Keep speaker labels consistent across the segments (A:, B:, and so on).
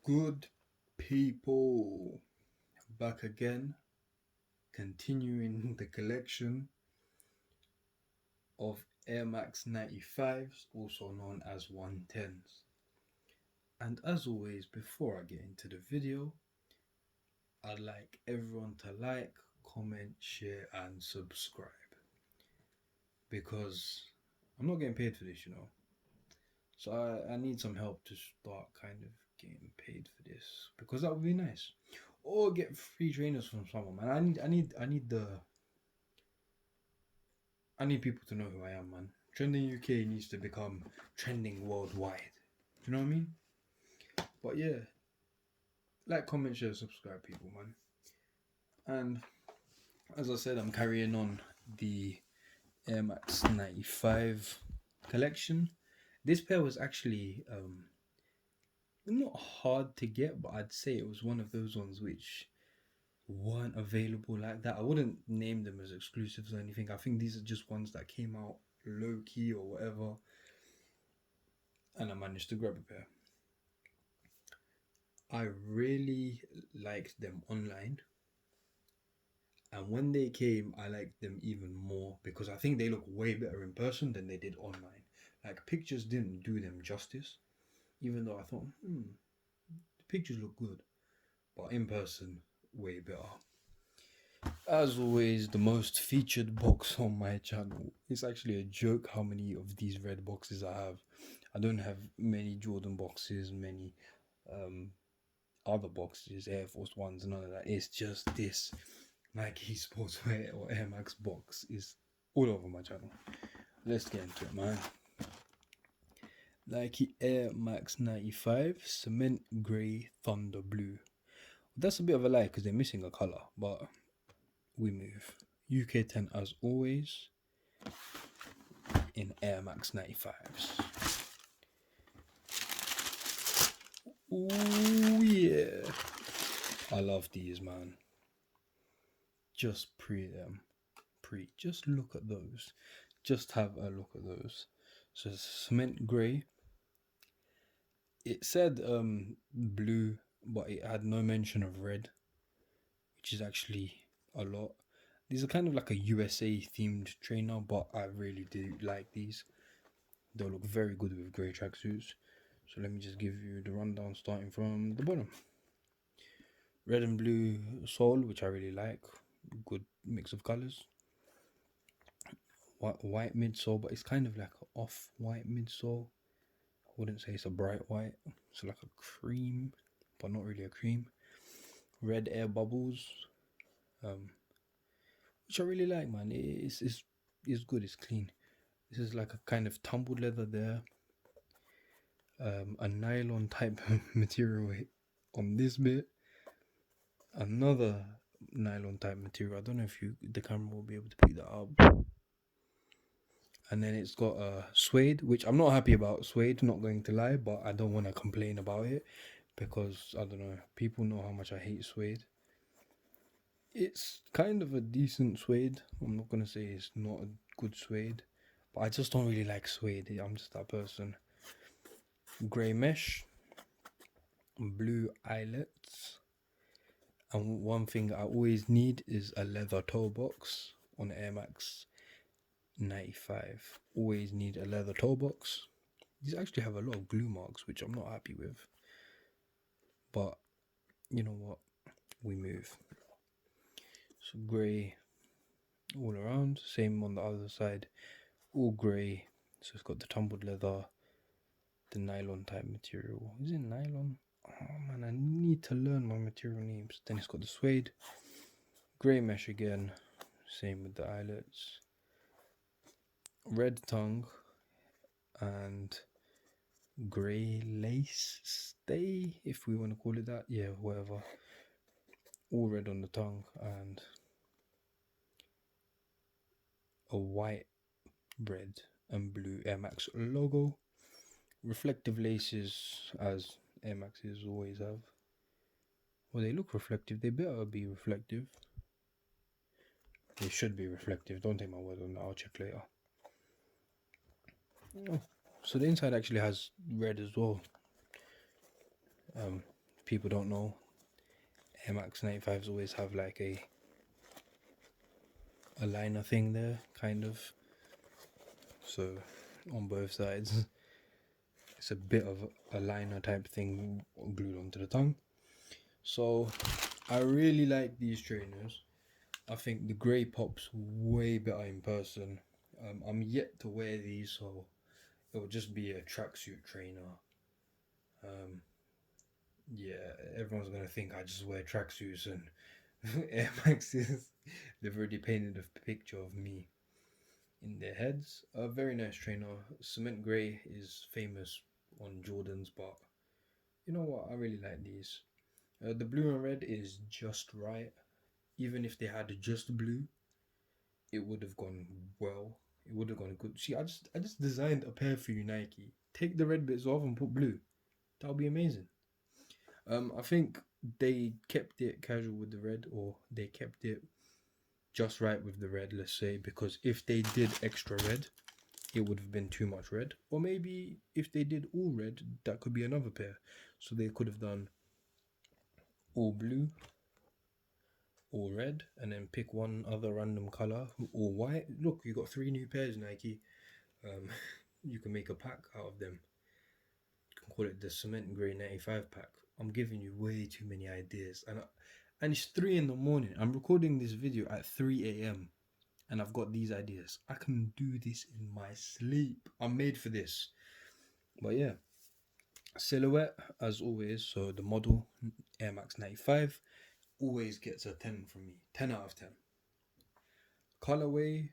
A: Good people, back again, continuing the collection of Air Max 95s, also known as 110s. And as always, before I get into the video, I'd like everyone to like, comment, share, and subscribe because I'm not getting paid for this, So I need some help to start kind of getting paid for this because that would be nice. Or get free trainers from someone, man. I need people to know who I am, man. Trending UK needs to become trending worldwide. Do you know what I mean? But yeah, like, comment, share, subscribe, people, man. And as I said, I'm carrying on the Air Max 95 collection. This pair was actually not hard to get, but I'd say it was one of those ones which weren't available like that. I wouldn't name them as exclusives or anything. I think these are just ones that came out low key or whatever, and I managed to grab a pair. I really liked them online, and when they came, I liked them even more because I think they look way better in person than they did online. Like, pictures didn't do them justice, even though I thought, the pictures look good, but in person, way better. As always, the most featured box on my channel. It's actually a joke how many of these red boxes I have. I don't have many Jordan boxes, many other boxes, Air Force Ones, none of that. It's just this Nike Sportswear or Air Max box is all over my channel. Let's get into it, man. Nike Air Max 95 Cement Grey Thunder Blue. That's a bit of a lie because they're missing a colour, but we move. UK 10 as always in Air Max 95s. Ooh, yeah. I love these, man. Just pre them. Just look at those. Just have a look at those. So cement grey. It said blue, but it had no mention of red, which is actually a lot. These are kind of like a USA themed trainer, but I really do like these. They'll look very good with grey tracksuits. So let me just give you the rundown starting from the bottom. Red and blue sole, which I really like. Good mix of colours. White midsole, but it's kind of like an off-white midsole. I wouldn't say it's a bright white. It's like a cream, but not really a cream. Red air bubbles, which I really like, man. It's good. It's clean. This is like a kind of tumbled leather there. A nylon type material on this bit. Another nylon type material. I don't know if the camera will be able to pick that up. And then it's got a suede, which I'm not happy about suede, not going to lie, but I don't want to complain about it because, I don't know, people know how much I hate suede. It's kind of a decent suede. I'm not going to say it's not a good suede, but I just don't really like suede. I'm just that person. Grey mesh, blue eyelets, and one thing I always need is a leather toe box on Air Max 95. Always need a leather toe box. These actually have a lot of glue marks, which I'm not happy with. But you know what? We move. So grey all around. Same on the other side. All grey. So it's got the tumbled leather, the nylon type material. Is it nylon? Oh man, I need to learn my material names. Then it's got the suede. Grey mesh again. Same with the eyelets. Red tongue and grey lace stay, if we want to call it that. Yeah, whatever. All red on the tongue and a white, red and blue Air Max logo. Reflective laces, as Air Maxes always have. Well, they look reflective. They better be reflective. They should be reflective. Don't take my word on that. I'll check later. Oh, so the inside actually has red as well. people don't know, Air Max 95s always have like a liner thing there, kind of. So on both sides, it's a bit of a liner type thing glued onto the tongue. So I really like these trainers. I think the grey pops way better in person. I'm yet to wear these, so it'll just be a tracksuit trainer. Yeah, everyone's gonna think I just wear tracksuits and Air Maxes. They've already painted a picture of me in their heads. A very nice trainer. Cement grey is famous on Jordans, but you know what? I really like these. The blue and red is just right. Even if they had just blue, it would have gone well. It would have gone good. See, I just designed a pair for you, Nike. Take the red bits off and put blue. That would be amazing. I think they kept it casual with the red, or they kept it just right with the red, let's say, because if they did extra red, it would have been too much red. Or maybe if they did all red, that could be another pair. So they could have done all blue, all red, and then pick one other random color, or white. Look, you got 3 new pairs, Nike. You can make a pack out of them. You can call it the Cement Grey 95 pack. I'm giving you way too many ideas, and it's 3 in the morning. I'm recording this video at 3 a.m. and I've got these ideas. I can do this in my sleep. I'm made for this. But yeah, silhouette as always. So the model Air Max 95 always gets a 10 from me. 10 out of 10. Colorway,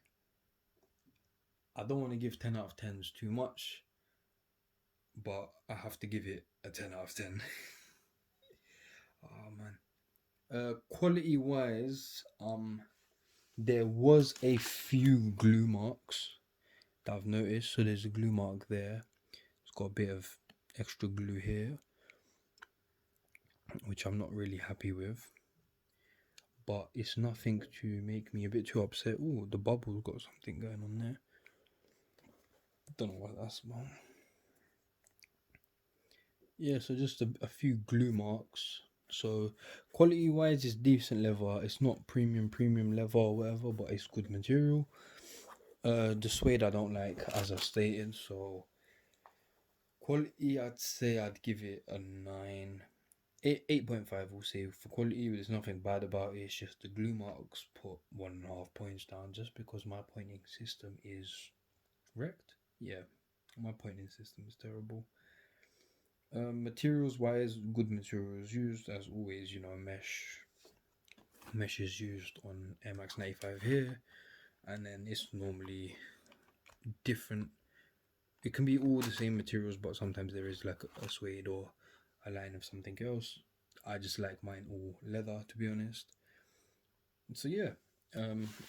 A: I don't want to give 10 out of 10s too much, but I have to give it a 10 out of 10. Oh man. Quality wise, there was a few glue marks that I've noticed. So there's a glue mark there. It's got a bit of extra glue here, which I'm not really happy with. But it's nothing to make me a bit too upset. Oh, the bubble's got something going on there. Don't know what that's about. Yeah, so just a few glue marks. So quality wise, it's decent leather. It's not premium leather or whatever, but it's good material. The suede I don't like, as I stated. So quality, I'd say I'd give it a 9. 8.5 we'll say for quality. There's nothing bad about it. It's just the glue marks put 1.5 points down, just because my pointing system is wrecked. Yeah, my pointing system is terrible. Materials wise, good materials used as always. You know, mesh is used on Air Max 95 here, and then it's normally different. It can be all the same materials, but sometimes there is like a suede or a line of something else. I just like mine all leather, to be honest. So yeah,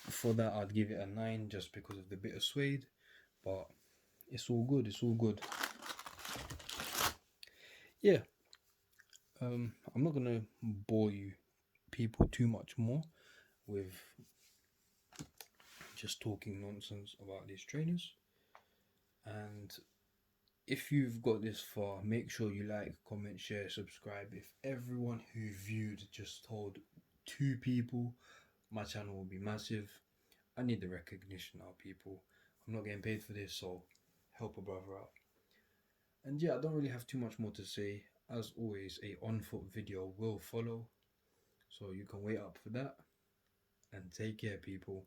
A: for that I'd give it a 9 just because of the bit of suede, but it's all good. It's all good. Yeah. I'm not gonna bore you people too much more with just talking nonsense about these trainers. And if you've got this far, make sure you like, comment, share, subscribe. If everyone who viewed just told 2 people, my channel will be massive. I need the recognition now, people. I'm not getting paid for this, so help a brother out. And yeah, I don't really have too much more to say. As always, a on-foot video will follow, so you can wait up for that. And take care, people.